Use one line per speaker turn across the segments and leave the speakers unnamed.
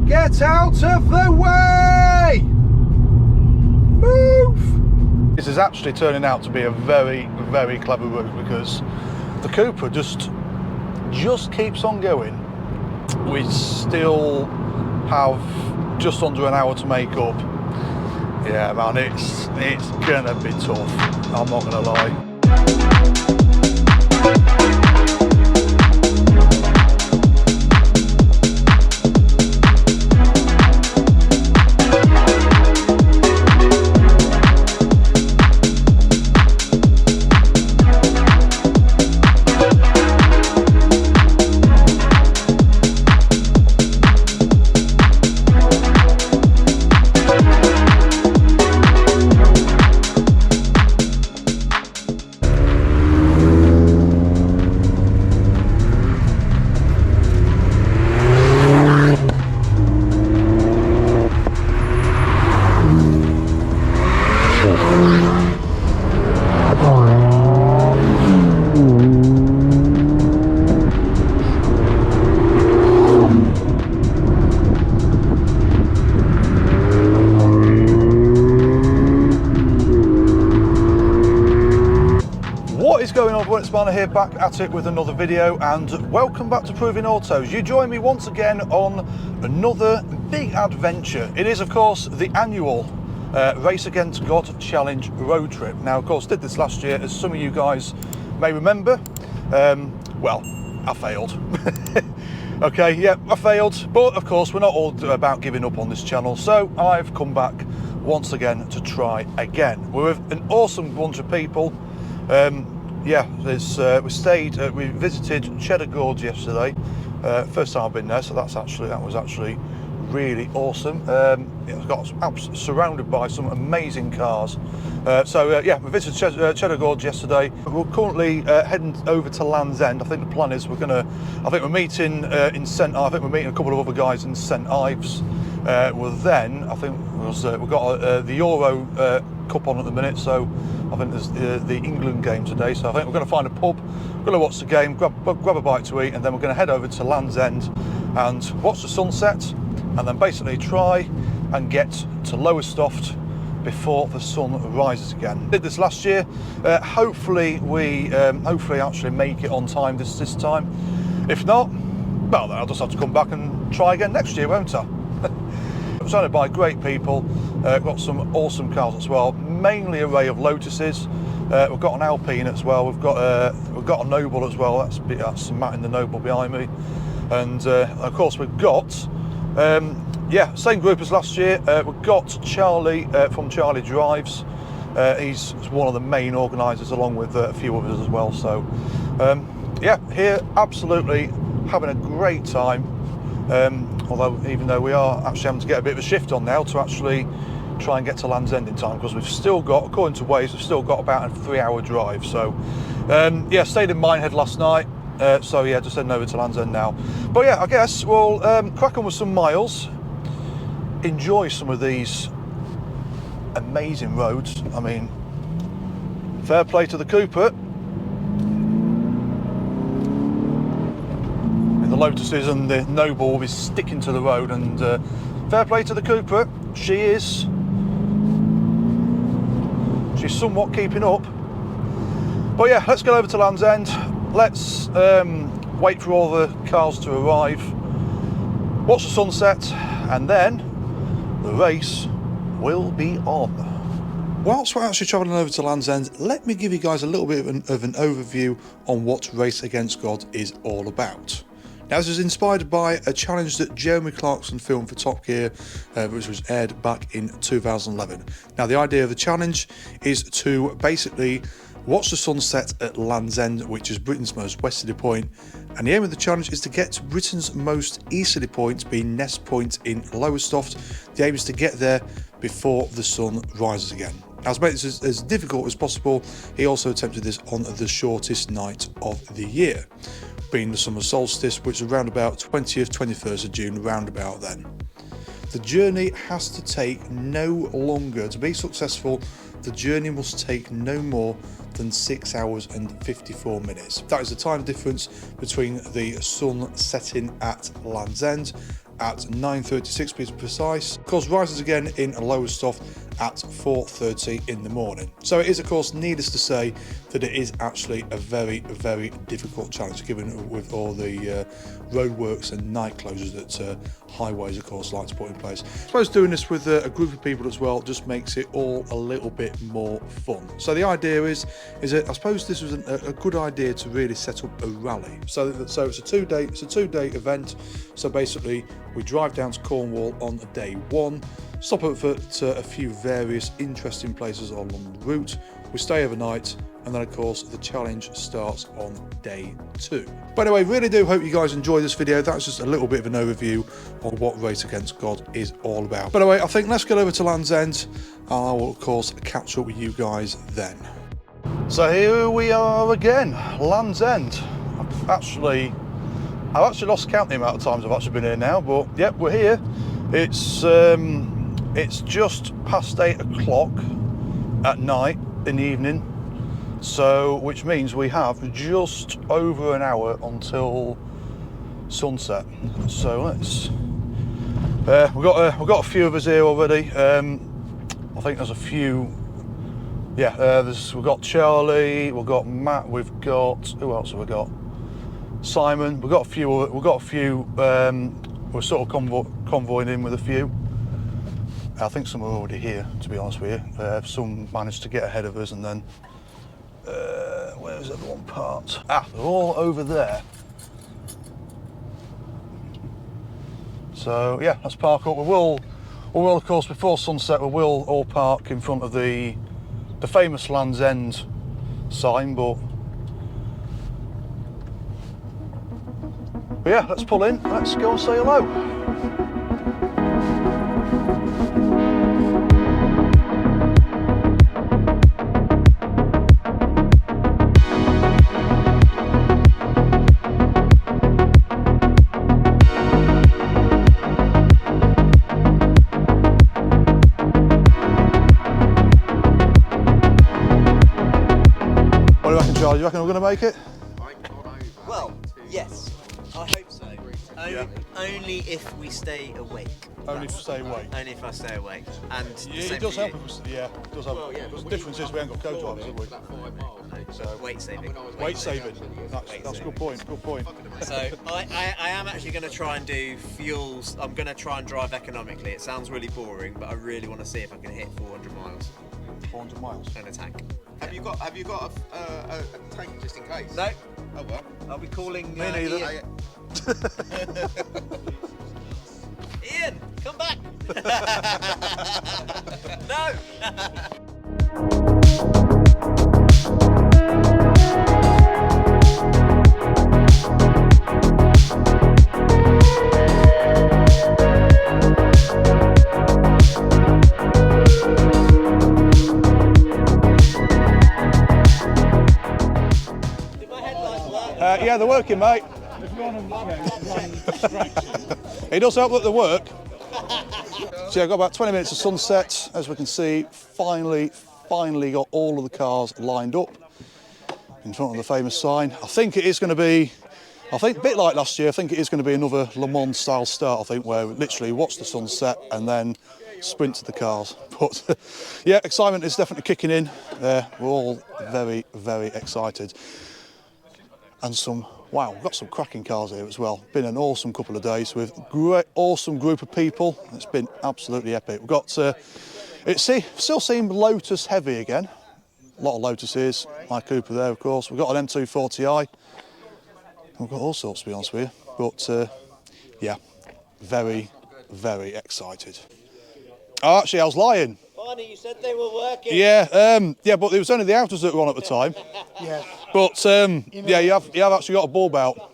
Get out of the way! Move! This is actually turning out to be a very, very clever route because the Cupra just keeps on going. We still have just under an hour to make up. Yeah, man, it's gonna be tough. I'm not gonna lie. Simon here, back at it with another video, and welcome back to Proving Autos. You join me once again on another big adventure. It is of course the annual Race Against God Challenge road trip. Now of course did this last year, as some of you guys may remember. Well, I failed. Okay, yeah, I failed, but of course we're not all about giving up on this channel, so I've come back once again to try again. We're with an awesome bunch of people. Yeah, we visited Cheddar Gorge yesterday. First time I've been there, so that was actually really awesome. It's got surrounded by some amazing cars. Yeah, we visited Cheddar Gorge yesterday. We're currently heading over to Land's End. I think the plan is we're meeting in St. I think we're meeting a couple of other guys in St. Ives. We've got the Euro Cup on at the minute, so I think there's the England game today, so I think we're going to find a pub, we're going to watch the game, grab a bite to eat, and then we're going to head over to Land's End and watch the sunset, and then basically try and get to Lowestoft before the sun rises again. Did this last year. Hopefully we actually make it on time this time. If not, well, then I'll just have to come back and try again next year, won't I? Surrounded by great people, got some awesome cars as well, mainly an array of Lotuses. We've got an Alpine as well. We've got a Noble as well. That's Matt in the Noble behind me, and of course we've got same group as last year. We've got Charlie from Charlie Drives. He's one of the main organisers, along with a few others as well. So yeah, here absolutely having a great time. Although even though we are actually having to get a bit of a shift on now to actually try and get to Land's End in time, because we've still got, according to Waze, we've still got about a 3-hour drive. So yeah, stayed in Minehead last night, so yeah, just heading over to Land's End now. But yeah, I guess we'll crack on with some miles, enjoy some of these amazing roads. I mean, fair play to the Cupra. The Lotuses and the Noble will be sticking to the road, and fair play to the Cupra. She's somewhat keeping up. But yeah, let's go over to Land's End. Let's wait for all the cars to arrive, watch the sunset, and then the race will be on. Whilst we're actually travelling over to Land's End, let me give you guys a little bit of an overview on what Race Against God is all about. Now, this is inspired by a challenge that Jeremy Clarkson filmed for Top Gear, which was aired back in 2011. Now, the idea of the challenge is to basically watch the sunset at Land's End, which is Britain's most westerly point, and the aim of the challenge is to get to Britain's most easterly point, being Ness Point in Lowestoft. The aim is to get there before the sun rises again. Now, to make this as difficult as possible, he also attempted this on the shortest night of the year, being the summer solstice, which is around about 20th, 21st of June, round about then. The journey has to take no longer. To be successful, the journey must take no more than 6 hours and 54 minutes. That is the time difference between the sun setting at Land's End at 9:36 to be precise. Of course, rises again in Lowestoft at 4:30 in the morning. So it is, of course, needless to say that it is actually a very, very difficult challenge, given with all the roadworks and night closures that highways, of course, like to put in place. I suppose doing this with a group of people as well just makes it all a little bit more fun. So the idea is that I suppose this was a good idea to really set up a rally. So it's a two-day event. So basically, we drive down to Cornwall on day one, stop at a few various interesting places along the route. We stay overnight, and then of course the challenge starts on day 2. But anyway, really do hope you guys enjoy this video. That's just a little bit of an overview on what Race Against God is all about. But anyway, I think let's get over to Land's End, and I will of course catch up with you guys then. So here we are again, Land's End. I've actually lost count the amount of times I've actually been here now, but yep, we're here. It's just past 8 o'clock at night in the evening, so which means we have just over an hour until sunset. So let's we've got a few of us here already. I think there's a few. Yeah, we've got Charlie, we've got Matt, we've got, who else have we got? Simon. We've got a few. We're sort of convoying in with a few. I think some are already here, to be honest with you. Some managed to get ahead of us, and then where's everyone parked? Ah, they're all over there. So yeah, let's park up. We will of course before sunset. We will all park in front of the famous Land's End sign, but yeah, let's pull in. Let's go and say hello. Do you reckon we're going to make it?
Well, yes, I hope so. Only if we stay awake.
Only if we stay awake?
Only if I stay awake. And
it does help if we, yeah, it does help. Well, yeah, the difference is we haven't got co-drivers, have we?
So, weight saving.
Weight saving. That's a good point. Good point.
So I am actually going to try and do fuels. I'm going to try and drive economically. It sounds really boring, but I really want to see if I can hit 400 miles.
400 miles.
And a tank.
Have you got a tank just in case?
No.
Oh well.
I'll be calling.
Me neither.
Ian, come back. No.
Yeah, they're working, mate. It does help that they work. So yeah, I've got about 20 minutes of sunset. As we can see, finally got all of the cars lined up in front of the famous sign. I think it is going to be, a bit like last year, I think it is going to be another Le Mans style start, I think, where we literally watch the sunset and then sprint to the cars. But yeah, excitement is definitely kicking in. We're all very, very excited. And wow, we've got some cracking cars here as well. Been an awesome couple of days with great, awesome group of people. It's been absolutely epic. We've got, it still seems Lotus heavy again. A lot of Lotuses, my Cooper there, of course. We've got an M240i. We've got all sorts, to be honest with you. But yeah, very, very excited. Oh, actually, I was lying.
Barney, you said they were working.
Yeah, yeah, but it was only the outers that were on at the time.
Yeah.
But yeah, you have actually got a bulb out.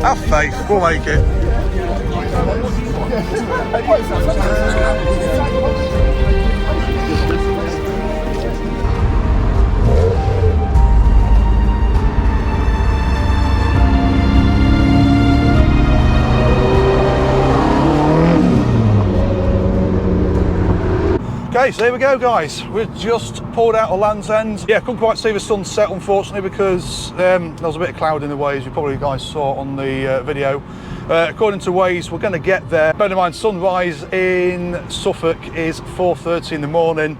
Have faith, we'll make it. Okay, so here we go, guys. We've just pulled out of Land's End. Yeah, couldn't quite see the sunset, unfortunately, because there was a bit of cloud in the way, as you probably guys saw on the video. According to Waze, we're going to get there. Bear in mind, sunrise in Suffolk is 4:30 in the morning.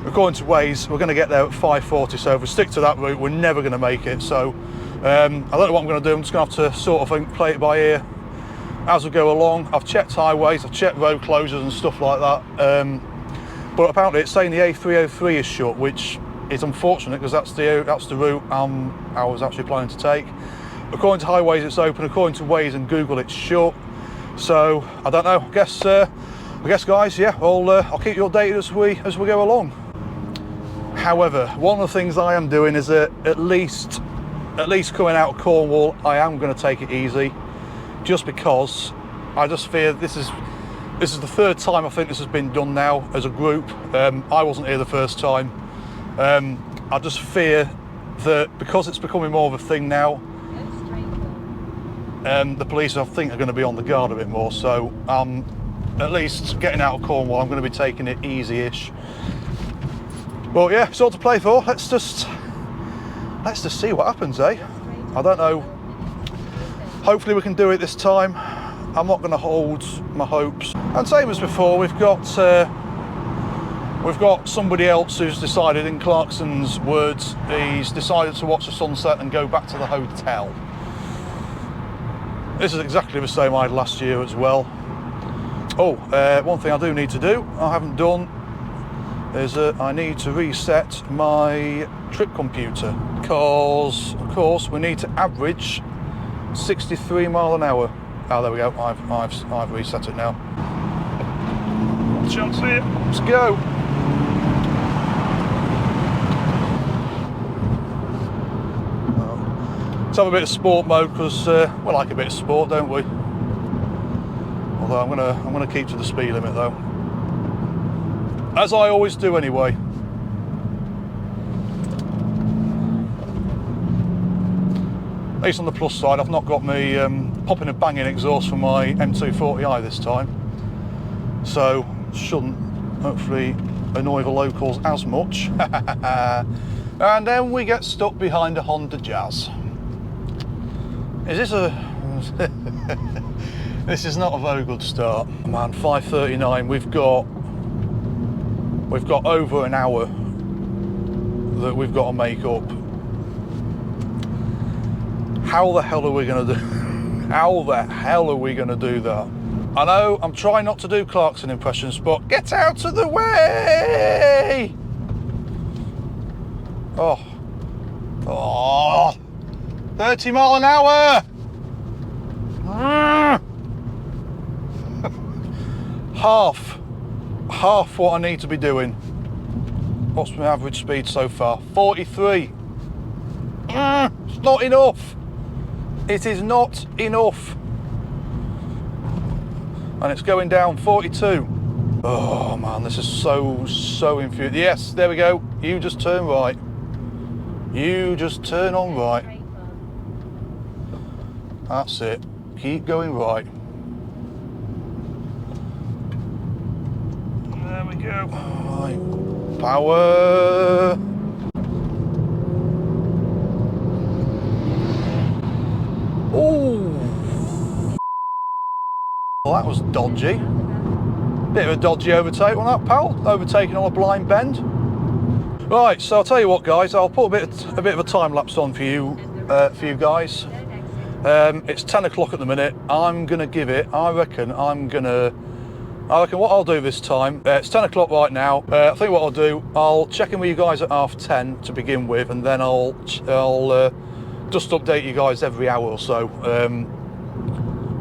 According to Waze, we're going to get there at 5:40. So if we stick to that route, we're never going to make it. So I don't know what I'm going to do. I'm just going to have to sort of play it by ear as we go along. I've checked highways, I've checked road closures and stuff like that. But apparently it's saying the A303 is shut, which is unfortunate because that's the route I was actually planning to take. According to highways it's open, according to Waze and Google it's shut. So I don't know. I guess guys, yeah, I'll keep you updated as we go along. However, one of the things I am doing is that at least coming out of Cornwall, I am going to take it easy, just because I just fear this is the third time I think this has been done now as a group. I wasn't here the first time. I just fear that because it's becoming more of a thing now, the police I think are going to be on the guard a bit more. So at least getting out of Cornwall, I'm going to be taking it easy-ish. But yeah, it's all to play for. Let's just see what happens, eh? I don't know. Hopefully we can do it this time. I'm not going to hold my hopes. And same as before, we've got somebody else who's decided, in Clarkson's words, he's decided to watch the sunset and go back to the hotel. This is exactly the same I had last year as well. Oh, one thing I do need to do, I haven't done, is I need to reset my trip computer, because of course we need to average 63 mile an hour. Oh, there we go. I've reset it now. Chance here. Let's go. Let's have a bit of sport mode, because we like a bit of sport, don't we? Although I'm gonna keep to the speed limit though, as I always do anyway. At least on the plus side, I've not got me popping a banging exhaust from my M240i this time, so shouldn't hopefully annoy the locals as much. And then we get stuck behind a Honda Jazz. Is this a... This is not a very good start. Man, 5:39, we've got over an hour that we've got to make up. How the hell are we going to do? How the hell are we going to do that? I know I'm trying not to do Clarkson impressions, but get out of the way! Oh, 30 mile an hour! Half what I need to be doing. What's my average speed so far? 43. It's not enough. It is not enough. And it's going down, 42. Oh man, this is so infuriating. Yes, there we go. You just turn right. You just turn on right. That's it. Keep going right. There we go. Right. Power. Oh, well, that was dodgy. Bit of a dodgy overtake on that, pal. Overtaking on a blind bend. Right, so I'll tell you what, guys. I'll put a bit of a time lapse on for you guys. It's 10 o'clock at the minute. I'm gonna give it. I reckon what I'll do this time. It's 10 o'clock right now. I think what I'll do, I'll check in with you guys at 10:30 to begin with, and then I'll just update you guys every hour or so,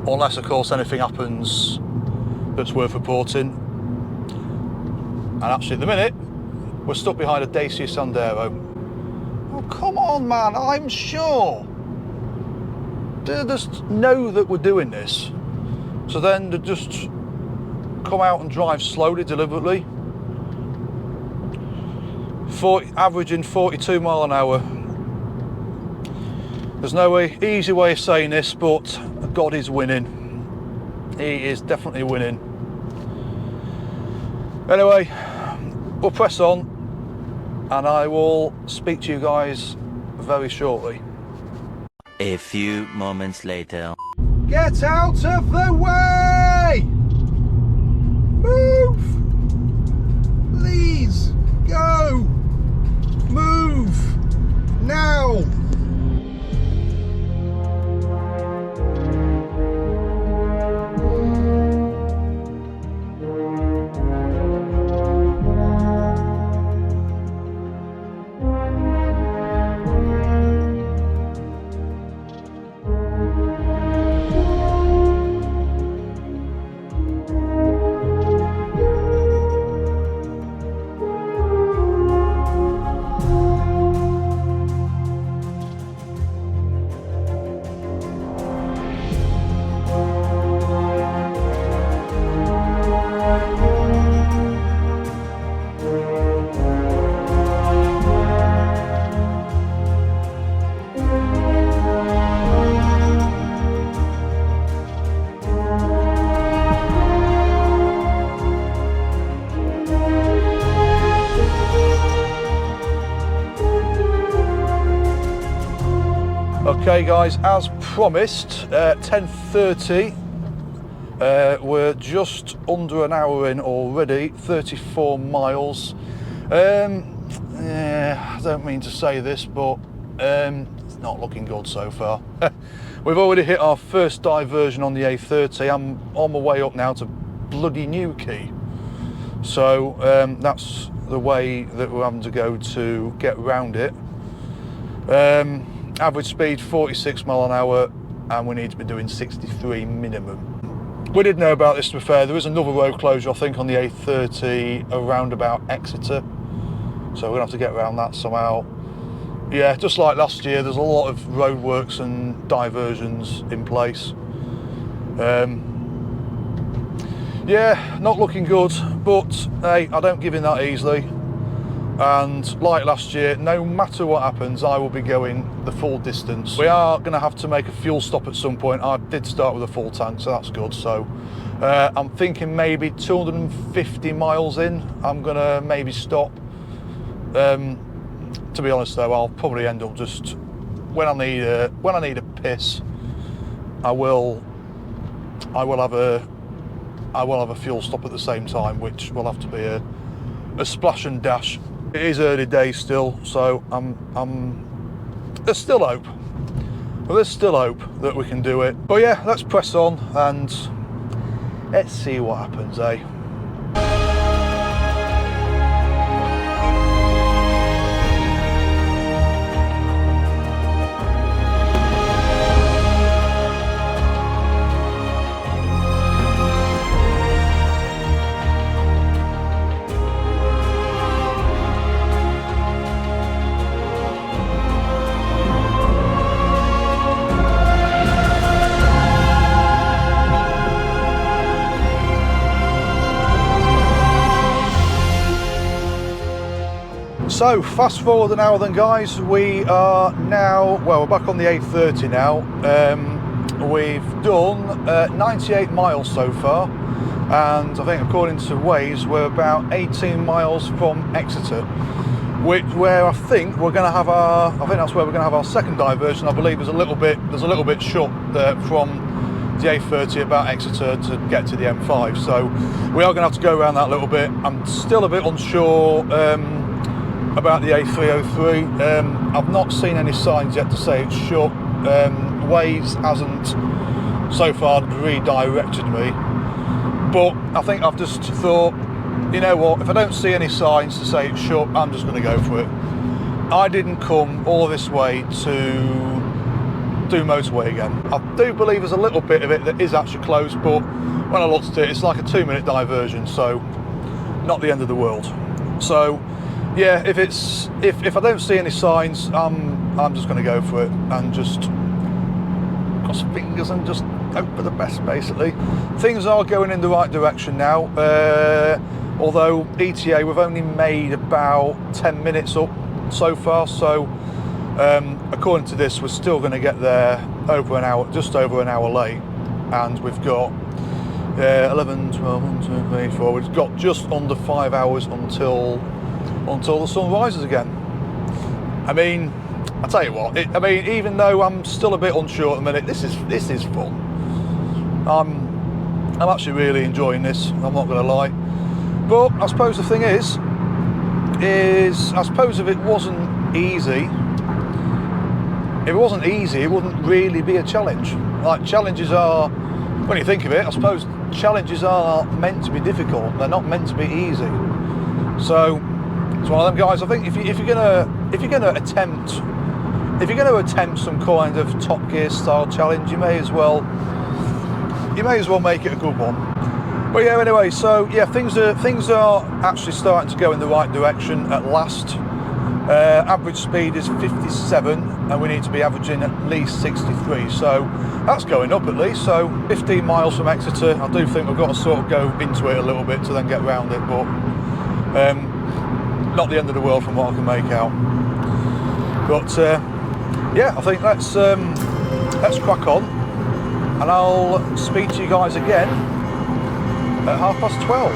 unless of course anything happens that's worth reporting. And actually at the minute we're stuck behind a Dacia Sandero. Oh, come on, man, I'm sure. They just know that we're doing this. So then they just come out and drive slowly, deliberately. Averaging 42 mile an hour. There's no easy way of saying this, but God is winning. He is definitely winning. Anyway, we'll press on and I will speak to you guys very shortly.
A few moments later.
Get out of the way! Move! Please, go! Move! Now! Okay guys, as promised, 10:30, we're just under an hour in already, 34 miles. Yeah, I don't mean to say this, but it's not looking good so far. We've already hit our first diversion on the A30. I'm on my way up now to bloody Newquay. So that's the way that we're having to go to get around it. Average speed 46 mile an hour and we need to be doing 63 minimum. We did know about this, to be fair. There is another road closure I think on the A30 around about Exeter, so we're gonna have to get around that somehow. Yeah, just like last year, there's a lot of roadworks and diversions in place. Yeah, not looking good, but hey, I don't give in that easily. And like last year, no matter what happens, I will be going the full distance. We are going to have to make a fuel stop at some point. I did start with a full tank, so that's good. So I'm thinking maybe 250 miles in, I'm going to maybe stop. To be honest though, I'll probably end up just, when I need a piss, I will have a fuel stop at the same time, which will have to be a splash and dash. It is early days still, so there's still hope. Well, there's still hope that we can do it. But yeah, let's press on and let's see what happens, eh? So fast forward an hour then guys, we are now, well, we're back on the A30 now. We've done 98 miles so far, and I think according to Waze we're about 18 miles from Exeter, where I think we're going to have that's where we're going to have our second diversion. I believe there's a little bit short from the A30 about Exeter to get to the M5, so we are going to have to go around that a little bit. I'm still a bit unsure about the A303. I've not seen any signs yet to say it's shut. Waze hasn't so far redirected me, but I think I've just thought, you know what, if I don't see any signs to say it's shut, I'm just going to go for it. I didn't come all this way to do motorway again. I do believe there's a little bit of it that is actually closed, but when I looked at it, it's like a 2-minute diversion, so not the end of the world. So yeah, if I don't see any signs, I'm just going to go for it and just cross fingers and just hope for the best, basically. Things are going in the right direction now. Although ETA, we've only made about 10 minutes up so far, so according to this, we're still going to get there over an hour, just over an hour late, and we've got 11, 12, 1, 2, 3, 4. We've got just under 5 hours until the sun rises again. I mean, I tell you what. I mean, even though I'm still a bit unsure at the minute, this is fun. I'm actually really enjoying this. I'm not going to lie. But I suppose the thing is I suppose if it wasn't easy, it wouldn't really be a challenge. Like, challenges are, when you think of it, I suppose challenges are meant to be difficult. They're not meant to be easy. So it's one of them, guys. I think if you're gonna attempt some kind of Top Gear style challenge, you may as well make it a good one. But yeah, anyway, so yeah, things are actually starting to go in the right direction at last. Average speed is 57 and we need to be averaging at least 63, so that's going up at least. So 15 miles from Exeter. I do think we've got to sort of go into it a little bit to then get round it, but not the end of the world from what I can make out. But yeah, I think let's crack on, and I'll speak to you guys again at 12:30.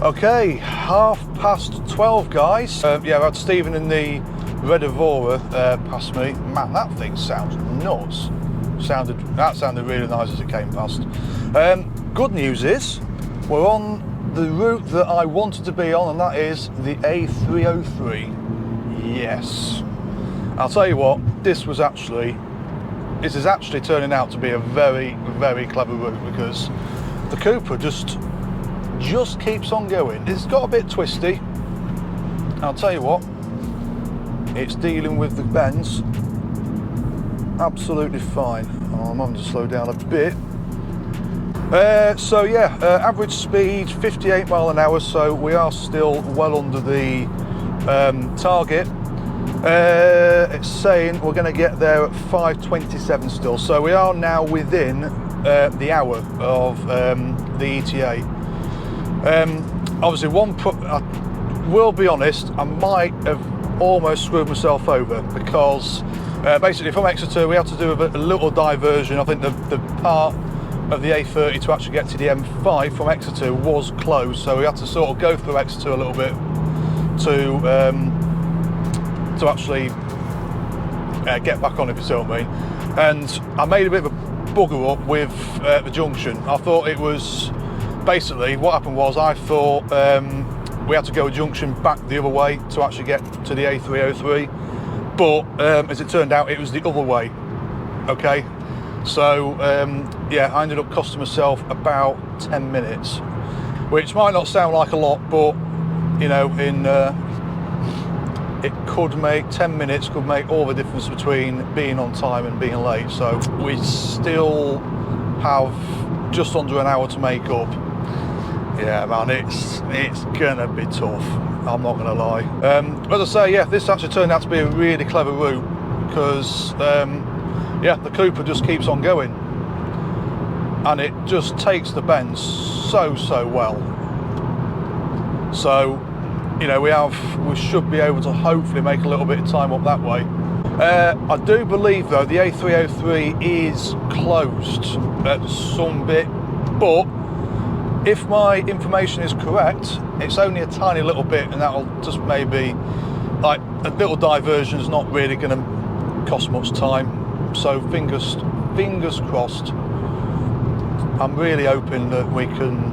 Okay, 12:30, guys. Yeah, I had Stephen in the Red Aurora past me. Man, that thing sounds nuts. That sounded really nice as it came past. Good news is we're on the route that I wanted to be on, and that is the A303. Yes. I'll tell you what, this is actually turning out to be a very, very clever route, because the Cupra just keeps on going. It's got a bit twisty. I'll tell you what, it's dealing with the bends absolutely fine. Oh, I'm having to slow down a bit. So yeah, average speed 58 mile an hour, so we are still well under the target. It's saying we're going to get there at 5:27 still, so we are now within the hour of the ETA. Obviously, I will be honest, I might have almost screwed myself over, because basically from Exeter we had to do a little diversion. I think the part of the A30 to actually get to the M5 from Exeter was closed, so we had to sort of go through Exeter a little bit to actually get back on, if you see what I mean. And I made a bit of a bugger up with the junction. I thought it was, basically what happened was, I thought we had to go a junction back the other way to actually get to the A303, but as it turned out, it was the other way. Okay, so yeah, I ended up costing myself about 10 minutes, which might not sound like a lot, but you know, it could make 10 minutes could make all the difference between being on time and being late. So we still have just under an hour to make up. Yeah, man, it's gonna be tough, I'm not gonna lie. As I say, yeah, this actually turned out to be a really clever route, because yeah, the Cupra just keeps on going, and it just takes the bends so well. So, you know, we should be able to hopefully make a little bit of time up that way. I do believe though the A303 is closed at some bit, but if my information is correct, it's only a tiny little bit, and that'll just maybe, like, a little diversion is not really going to cost much time. So fingers crossed. I'm really hoping that we can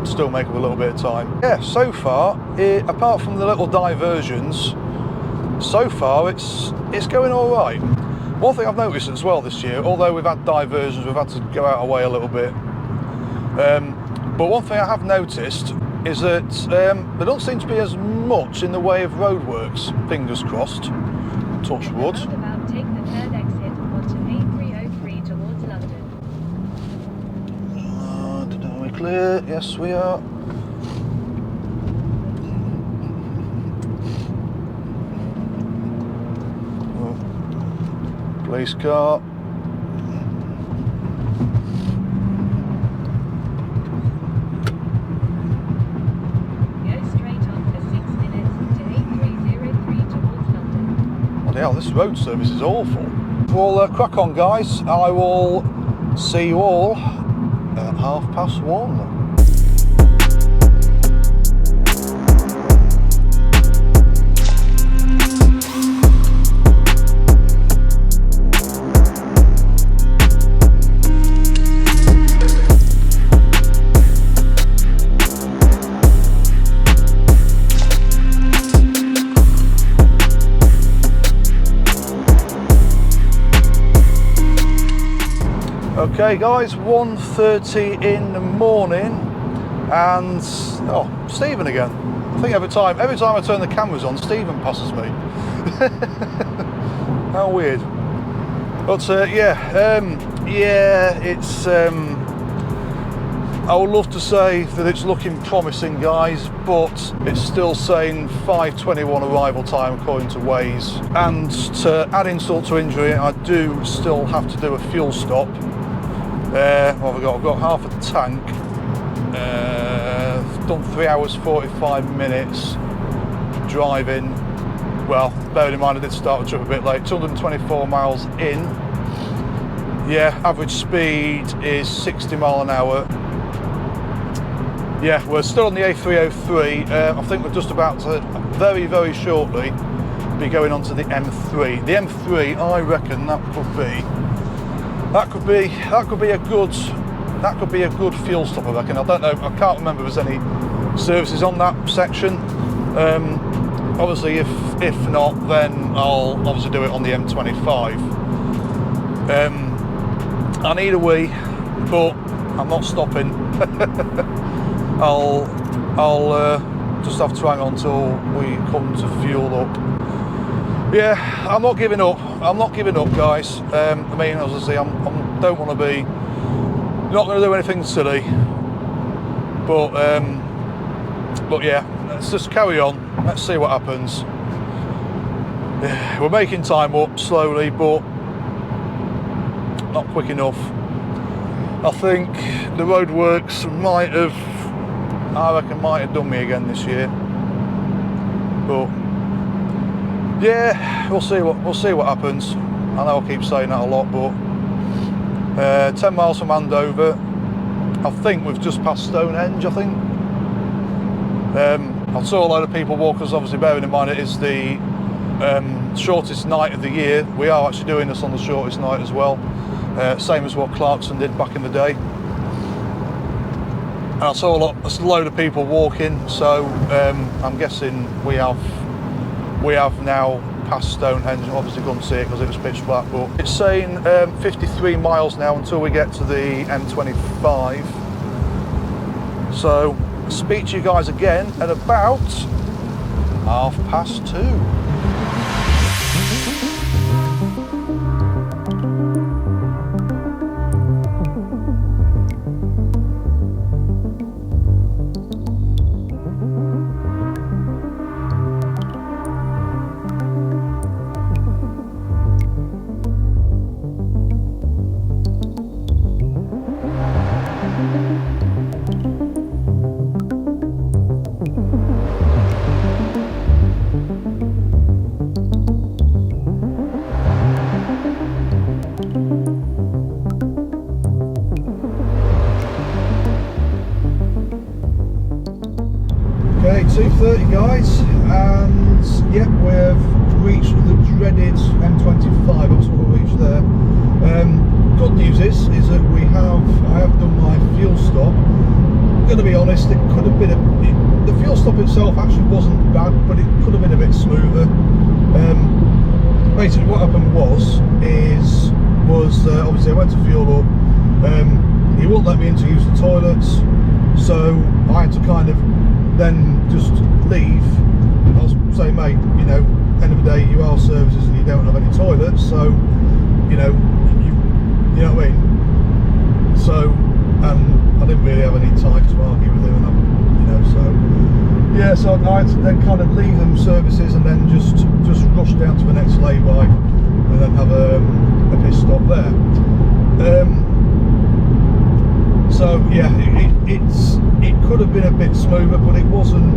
still make up a little bit of time. Yeah, so far, apart from the little diversions, so far it's going all right. One thing I've noticed as well this year, although we've had diversions, we've had to go out of the way a little bit. But one thing I have noticed is that there don't seem to be as much in the way of roadworks. Fingers crossed. Touch wood.
Roundabout, take the third exit onto A303 towards London.
Are we clear? Yes, we are. Oh. Police car. Yeah, this road service is awful. We'll crack on, guys. I will see you all at 1:30. Okay guys, 1:30 in the morning, and oh, Stephen again. I think every time I turn the cameras on, Stephen passes me. How weird. But yeah, it's I would love to say that it's looking promising, guys, but it's still saying 5:21 arrival time according to Waze. And to add insult to injury, I do still have to do a fuel stop. What have I got? I've got half a tank. Done 3 hours 45 minutes driving. Well, bearing in mind I did start the trip a bit late. 224 miles in. Yeah, average speed is 60 mile an hour. Yeah, we're still on the A303. I think we're just about to very, very shortly be going on to the M3. The M3, I reckon that could be a good fuel stop, I reckon. I don't know, I can't remember if there's any services on that section. Obviously if not, then I'll obviously do it on the M25. I need a wee, but I'm not stopping. I'll just have to hang on till we come to fuel up. Yeah, I'm not giving up. I'm not giving up, guys. I mean, as I say, don't want to be, not going to do anything silly. But yeah, let's just carry on. Let's see what happens. Yeah, we're making time up slowly, but not quick enough. I think the roadworks might have done me again this year. But yeah, we'll see what happens. I know I keep saying that a lot, but 10 miles from Andover. I think we've just passed Stonehenge, I think. I saw a load of people walk, because obviously bearing in mind it is the shortest night of the year. We are actually doing this on the shortest night as well. Same as what Clarkson did back in the day. And I saw a load of people walking, so I'm guessing we have now past Stonehenge. Obviously couldn't see it because it was pitch black, but it's saying 53 miles now until we get to the M25. So speak to you guys again at about 2:30. Okay, 2:30 guys, and yep, we've reached the dreaded M25. That's what we reached there. news is that I have done my fuel stop. I'm going to be honest, it could have been the fuel stop itself actually wasn't bad, but it could have been a bit smoother. Basically what happened was obviously I went to fuel up, he wouldn't let me in to use the toilets, so I had to kind of then just leave. I was saying, mate, you know, end of the day you are services and you don't have any toilets, so you know what I mean. So, and I didn't really have any time to argue with him, and you know, so yeah, so I had to then kind of leave them services and then just rush down to the next lay-by and then have a pit stop there. So yeah, it could have been a bit smoother, but it wasn't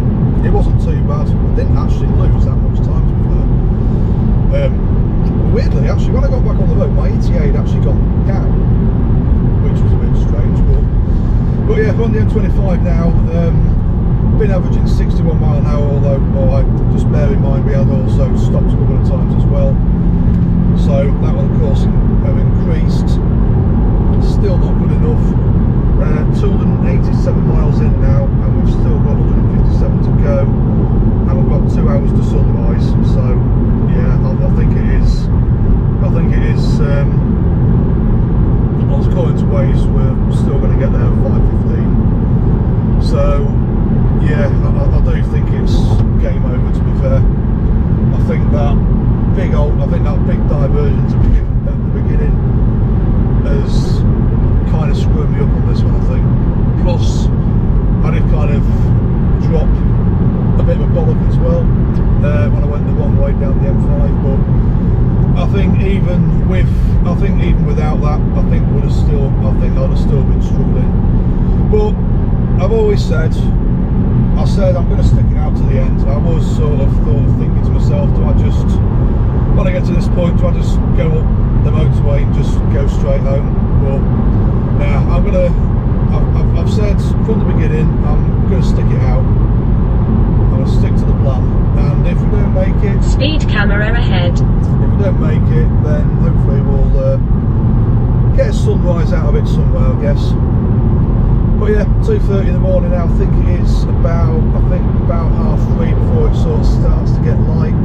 too bad. I didn't actually lose that much time, to be fair. Weirdly, actually, when I got back on the road, my ETA had actually gone down, which was a bit strange. But yeah, we're on the M25 now. Been averaging 61 mile an hour, although just bear in mind we had also stopped a couple of times as well. So that one, of course, have increased. Still not good enough. 287 miles in now, and we've still got 157 to go, and we've got 2 hours to sunrise. So yeah, I think it is. I was calling to Waze, we're still going to get there at 5:15. So yeah, I do think it's game over, to be fair. I think that big diversion at the beginning has kind of screwed me up on this one, I think. Plus, I did kind of drop a bit of a bollock as well when I went the wrong way down the M5. But I think even without that, I think I'd have still been struggling. But I've always said I'm going to stick it out to the end. I was sort of thinking to myself, when I get to this point, do I just go up the motorway and just go straight home? But now I've said from the beginning, I'm going to stick it out. I'm going to stick to the plan, and if we don't make it,
Speed camera ahead.
If we don't make it, then hopefully we'll get a sunrise out of it somewhere, I guess. But yeah, 2:30 in the morning now. I think it is about 3:30 before it sort of starts to get light.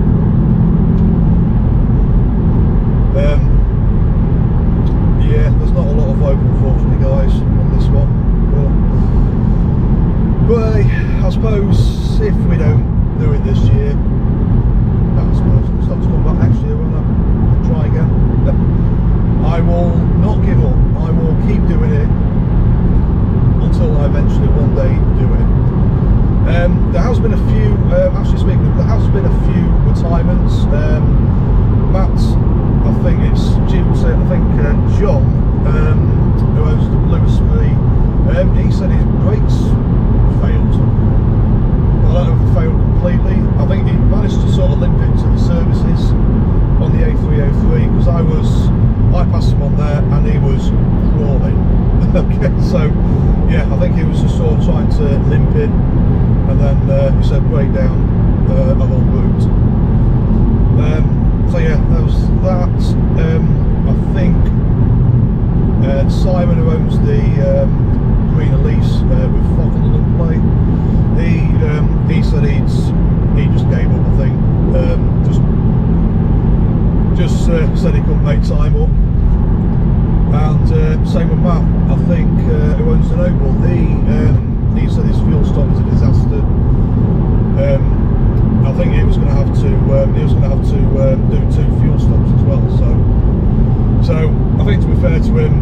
Yeah, there's not a lot of hope, unfortunately, guys, on this one. But I suppose if we don't do it this year, I suppose we'll have to come back next year, won't I? And try again. I will not give up. I will keep doing it until I eventually one day do it. There has been a few, actually speaking of, there has been a few retirements. Matt, I think it's due to, John, who owns the Lowestoft, he said his brakes failed. But I don't know if they failed completely. I think he managed to sort of limp it to the services on the A303, because I passed him on there and he was crawling. Okay, so yeah, I think he was just sort of trying to limp it, and then he said breakdown en route. So yeah, there was that. I think Simon, who owns the Green Elise with Fock on the number plate, he said he just gave up. I think just said he couldn't make time up. And same with Matt, I think, who owns the Noble. He said his fuel stop was a disaster. I think he was going to have to do 2 fuel stops as well. So I think, to be fair to him,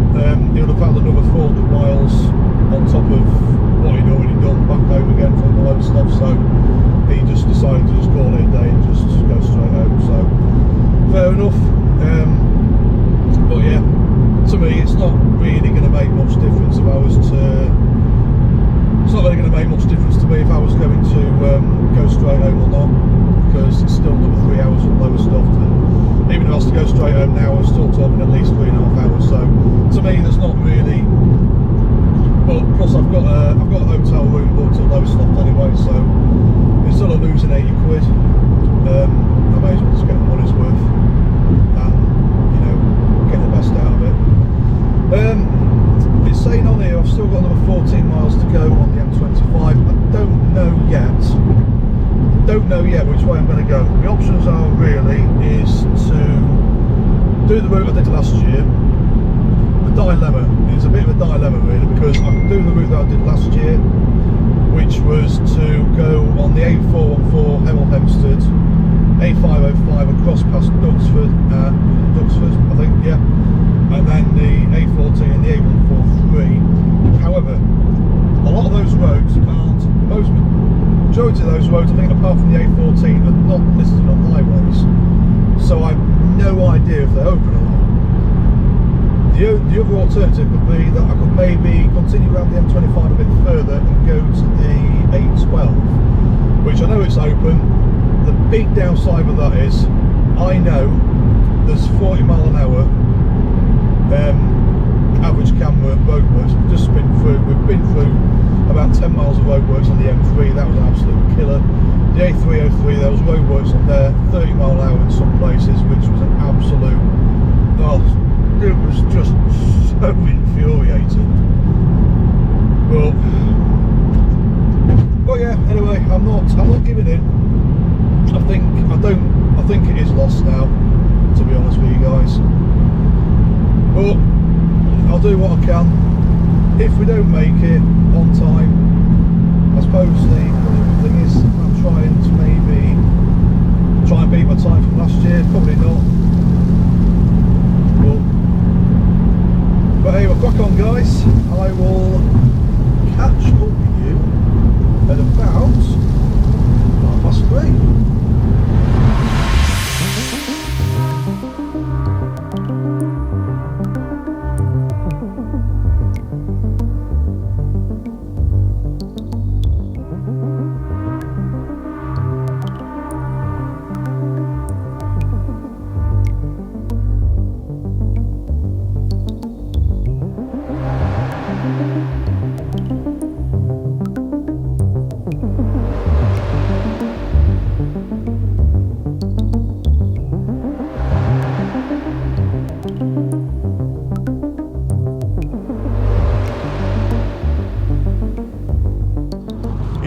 he would have had another 400 miles on top of what he'd already done back home again from the Lowestoft. So he just decided to just call it a day and just go straight home. So fair enough. But yeah, to me, it's not really going to make much difference if I was to. It's not really going to make much difference to me if I was going to go straight home or not, because it's still another 3 hours from Lowestoft, and even if I was to go straight home now, I'm still talking at least 3.5 hours. So to me, there's not really. But plus, I've got a hotel room booked at Lowestoft anyway, so instead of losing 80 quid, I may as well just get the money's worth and, you know, get the best out of it. yet which way I'm going to go. The options are really is to do the route I did last year. The dilemma, it's a bit of a dilemma really, because I can do the route that I did last year, which was to go on the A414 Hemel Hempstead, A505 across past Duxford, I think, yeah, and then the A14 and the A143. However, a lot of those roads aren't, majority of those roads, I think apart from the A14, are not listed on highways, so I've no idea if they're open or not. The other alternative would be that I could maybe continue around the M25 a bit further and go to the A12, which I know it's open. The big downside with that is, I know there's 40 mile an hour average camera roadworks. We've been through about 10 miles of roadworks on the M3, that was an absolute killer. The A303, there was roadworks on there, 30 mile an hour in some places, which was an absolute, it was just so infuriating. But yeah, anyway, I'm not giving in. I think it is lost now, to be honest with you guys. But I'll do what I can. If we don't make it on time, I suppose the thing is I'm trying to maybe try and beat my time from last year. Probably not. But anyway, crack on guys. I will catch up with you at about 3:30.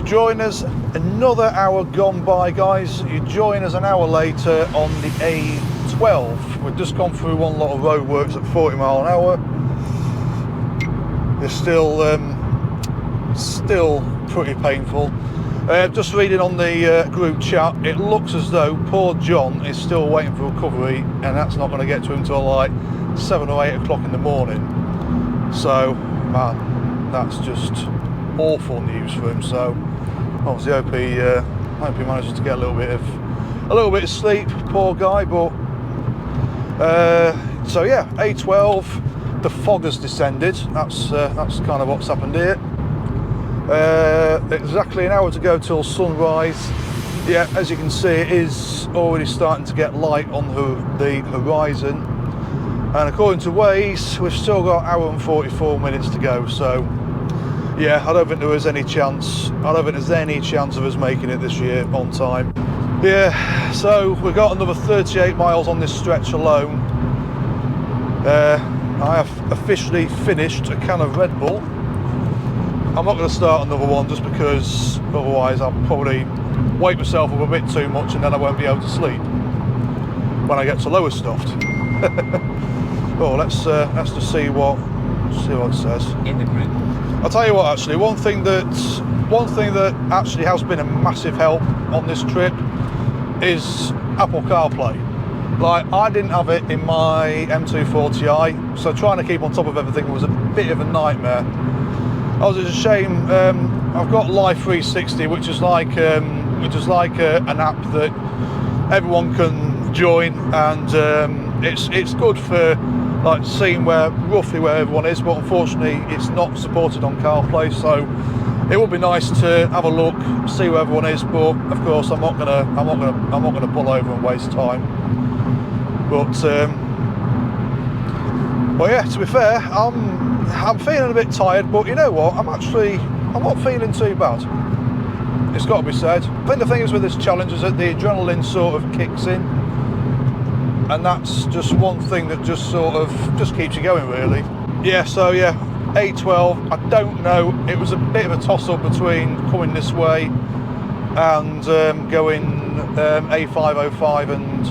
Join us another hour gone by, guys. You join us an hour later on the A12. We've just gone through one lot of roadworks at 40 mile an hour. It's still pretty painful. Just reading on the group chat, it looks as though poor John is still waiting for recovery, and that's not going to get to him till like 7 or 8 o'clock in the morning. So, man, that's just awful news for him. So obviously hope he manages to get a little bit of sleep, poor guy. But so yeah, A12, the fog has descended. That's kind of what's happened here. Exactly an hour to go till sunrise. Yeah, as you can see, it is already starting to get light on the horizon, and according to Waze, we've still got an hour and 44 minutes to go. So yeah, I don't think there is any chance. I don't think there's any chance of us making it this year on time. Yeah, so we've got another 38 miles on this stretch alone. I have officially finished a can of Red Bull. I'm not going to start another one just because otherwise I'll probably wake myself up a bit too much and then I won't be able to sleep when I get to Lowestoft. Oh, let's just see what it says.
In the group.
I'll tell you what, actually, one thing that actually has been a massive help on this trip is Apple CarPlay. Like, I didn't have it in my M240i, so trying to keep on top of everything was a bit of a nightmare. I was just ashamed. I've got Live 360, which is like an app that everyone can join, and it's good for like seeing roughly where everyone is, but unfortunately it's not supported on CarPlay. So it would be nice to have a look, see where everyone is, but of course I'm not gonna pull over and waste time. But well, yeah, to be fair, I'm feeling a bit tired, but you know what, I'm not feeling too bad. It's got to be said. I think the thing is with this challenge is that the adrenaline sort of kicks in, and that's just one thing that just keeps you going, really. Yeah, so yeah, A12, I don't know, it was a bit of a toss-up between coming this way and going A505 and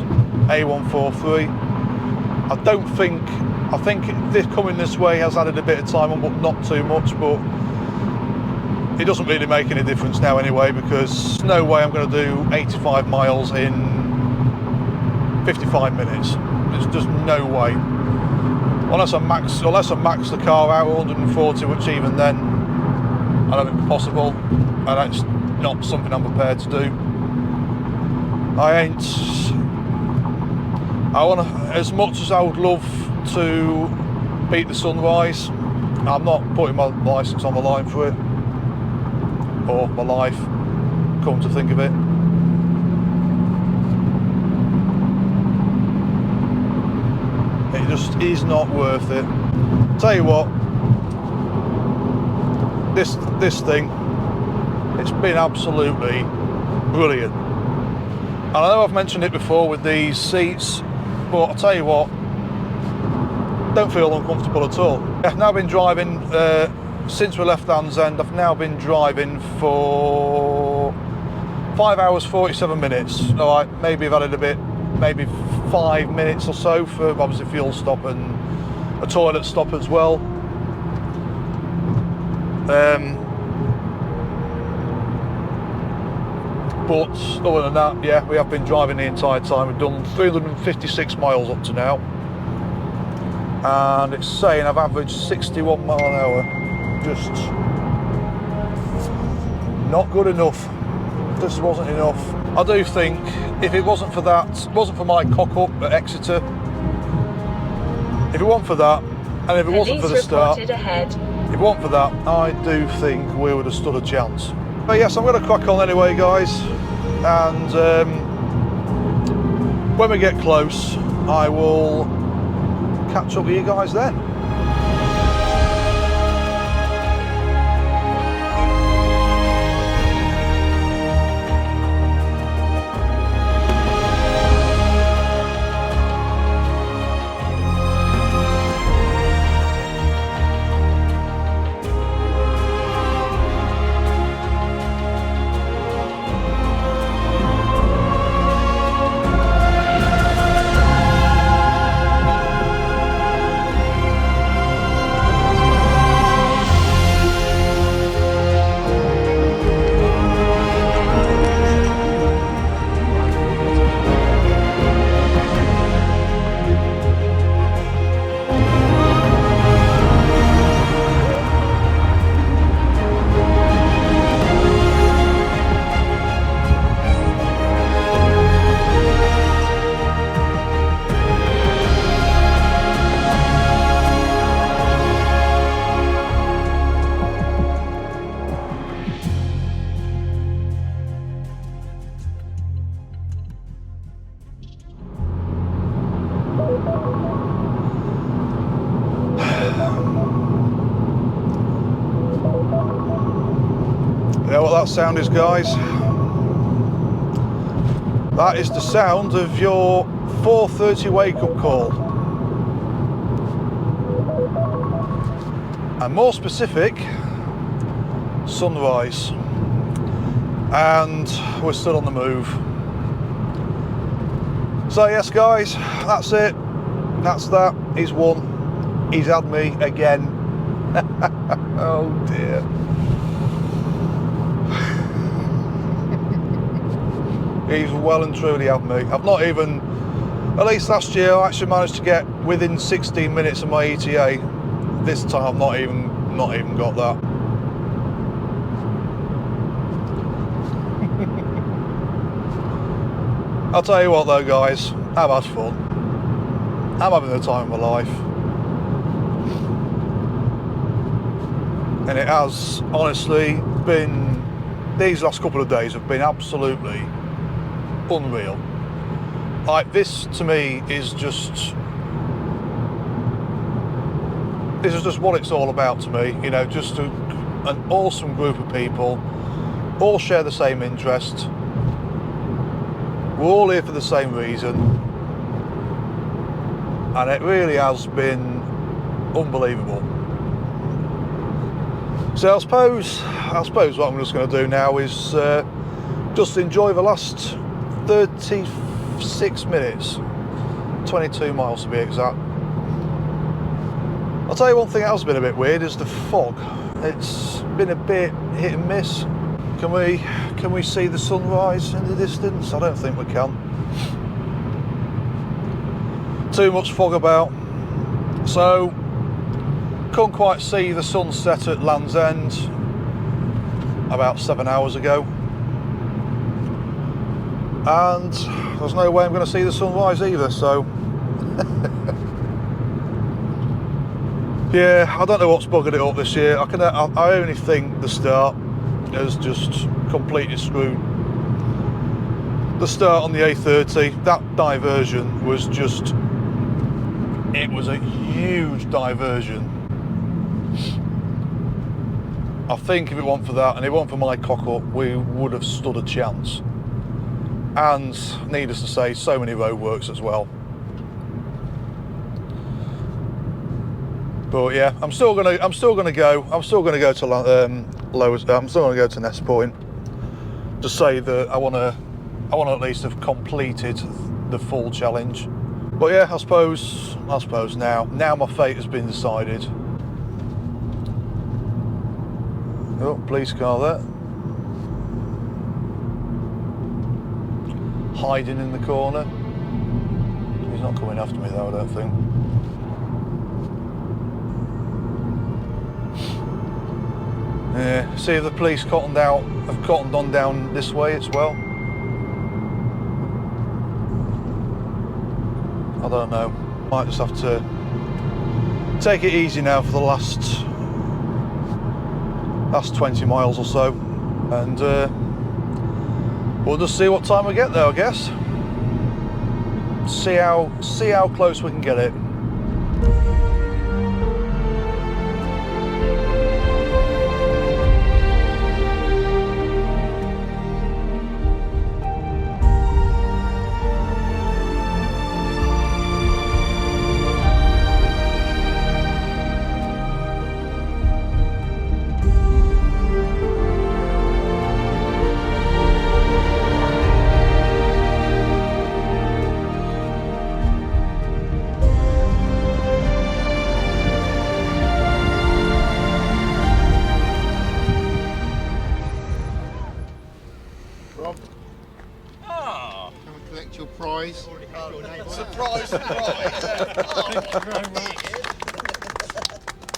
A143. I think this coming this way has added a bit of time on, but not too much, but it doesn't really make any difference now anyway, because no way I'm going to do 85 miles in 55 minutes. There's just no way. Unless I max the car out 140, which even then I don't think it's possible, and that's not something I'm prepared to do. As much as I would love to beat the sunrise, I'm not putting my licence on the line for it, or my life, come to think of it. It just is not worth it. Tell you what, this thing, it's been absolutely brilliant. And I know I've mentioned it before with these seats, but I'll tell you what, don't feel uncomfortable at all. I've now been driving, since we left Land's End, I've now been driving for 5 hours 47 minutes. All right, maybe I've added a bit, maybe 5 minutes or so for obviously fuel stop and a toilet stop as well. But other than that, yeah, we have been driving the entire time. We've done 356 miles up to now, and it's saying I've averaged 61 mile an hour. Just not good enough. This wasn't enough. I do think if it wasn't for that, wasn't for my cock up at Exeter, if it wasn't for that, and if it wasn't for the start, if it wasn't for that, I do think we would have stood a chance. But yes, I'm going to crack on anyway, guys, and when we get close, I will catch up with you guys then. You know what that sound is, guys? That is the sound of your 4:30 wake-up call. And more specific, sunrise. And we're still on the move. So yes, guys, that's it. That's that. He's won. He's had me again. Oh dear. He's well and truly had me. I've not even, at least last year, I actually managed to get within 16 minutes of my ETA. This time, I've not even got that. I'll tell you what though, guys, I've had fun. I'm having the time of my life. And it has honestly been, these last couple of days have been absolutely unreal. Like, this to me is just, this is just what it's all about to me, you know, just an awesome group of people, all share the same interest, we're all here for the same reason, and it really has been unbelievable. So I suppose what I'm just going to do now is just enjoy the last 36 minutes, 22 miles to be exact. I'll tell you one thing that has been a bit weird is the fog. It's been a bit hit and miss. Can we see the sunrise in the distance? I don't think we can. Too much fog about. So, couldn't quite see the sunset at Land's End about 7 hours ago. And there's no way I'm going to see the sunrise either, so yeah, I don't know what's buggered it up this year. I only think the start has just completely screwed. The start on the A30, that diversion was just, it was a huge diversion. I think if it weren't for that, and it weren't for my cock up, we would have stood a chance. And needless to say, so many roadworks as well. But yeah, I'm still gonna go to I'm still gonna go to Ness Point to say that I wanna at least have completed the full challenge. But yeah, I suppose now my fate has been decided. Oh, police car there. Hiding in the corner. He's not coming after me though, I don't think. Yeah, see if the police have cottoned on down this way as well. I don't know. Might just have to take it easy now for the last 20 miles or so, and we'll just see what time we get there, I guess. See how close we can get it.
Surprise, surprise.
Thank you very much.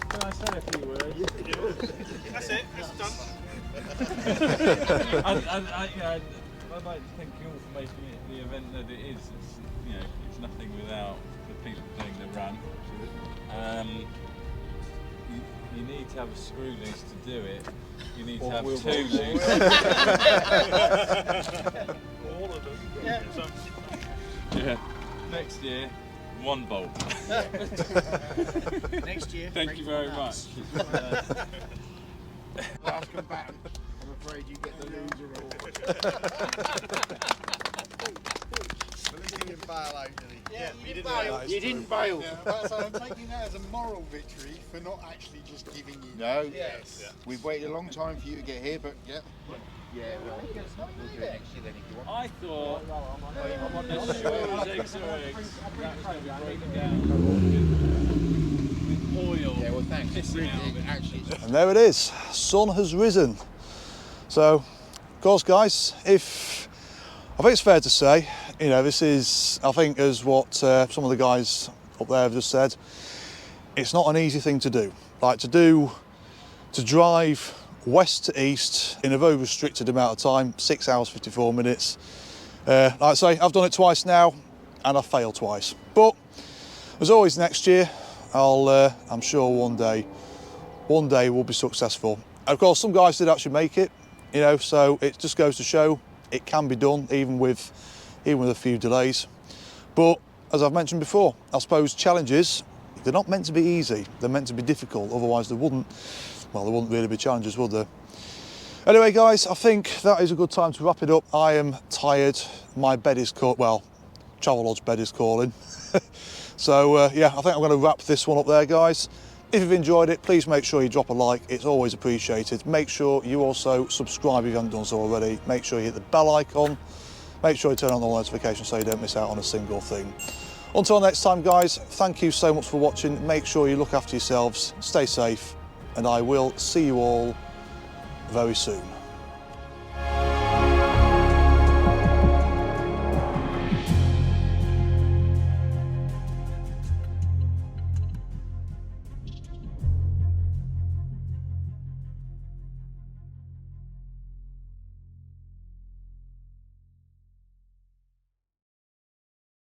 Can I say a few words?
That's it, it's done.
I'd like to thank you all for making it the event that it is. It's nothing without the people doing the run. You need to have a screw loose to do it. You need to have two loose.
All of them.
Yeah. Yeah. Next year, one bolt.
Next year.
Thank you very much.
Last combatant. I'm afraid you get the loser award. At least he didn't bail out, did he?
Yeah, you didn't bail.
You didn't bail.
Yeah, so I'm taking that as a moral victory for not actually just giving you.
No.
Yes. Yeah.
We've waited a long time for you to get here, but yeah. Yeah, well, we'll do it next year then if you want.
I thought, as sure as eggs are eggs, that was going to be broken down with oil.
Yeah, well, thanks.
Pissing out of it.
Actually,
And there it is, sun has risen. So, of course guys, I think it's fair to say, this is, I think as what some of the guys up there have just said, it's not an easy thing to do. Like to drive west to east in a very restricted amount of time, 6 hours 54 minutes. Like I say, I've done it twice now and I've failed twice. But as always next year, I'm sure one day we'll be successful. And of course, some guys did actually make it, so it just goes to show it can be done even with a few delays. But as I've mentioned before, I suppose challenges, they're not meant to be easy, they're meant to be difficult, otherwise there wouldn't really be challenges, would there? Anyway guys, I think that is a good time to wrap it up. I am tired, my bed is Travelodge bed is calling. So yeah, I think I'm going to wrap this one up there guys. If you've enjoyed it, please make sure you drop a like. It's always appreciated. Make sure you also subscribe if you haven't done so already. Make sure you hit the bell icon. Make sure you turn on the notifications so you don't miss out on a single thing. Until next time, guys, thank you so much for watching. Make sure you look after yourselves, stay safe, and I will see you all very soon.